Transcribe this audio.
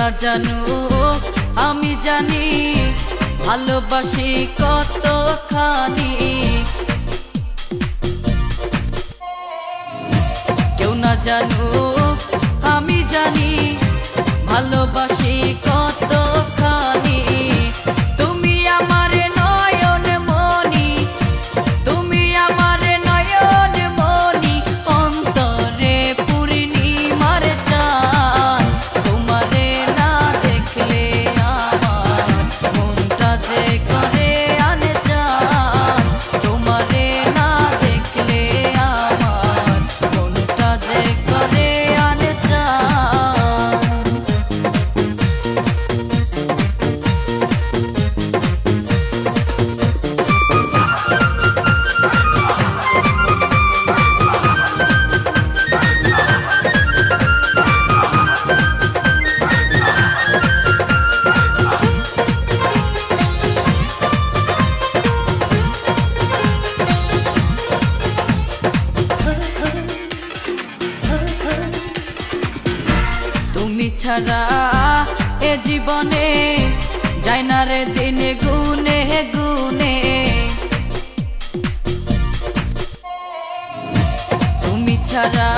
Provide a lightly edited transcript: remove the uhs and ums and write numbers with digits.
না জানো আমি জানি ভালোবাসি কতখানি। কেউ না জানো আমি জানি ভালোবাসি কতখানি। তুমি আমার নয়ন মনি, তুমি আমার নয়ন মনি, অন্তরে পূর্ণিমার চাঁদ। তোমারে না দেখলে আমার মনটা যে করে আনজান। তোমারে না দেখলে আমার মনটা যে করে আনজান। তুমি ছাড়া এ জীবনে যায় না রে দিনে গুনে গুনে। তুমি ছাড়া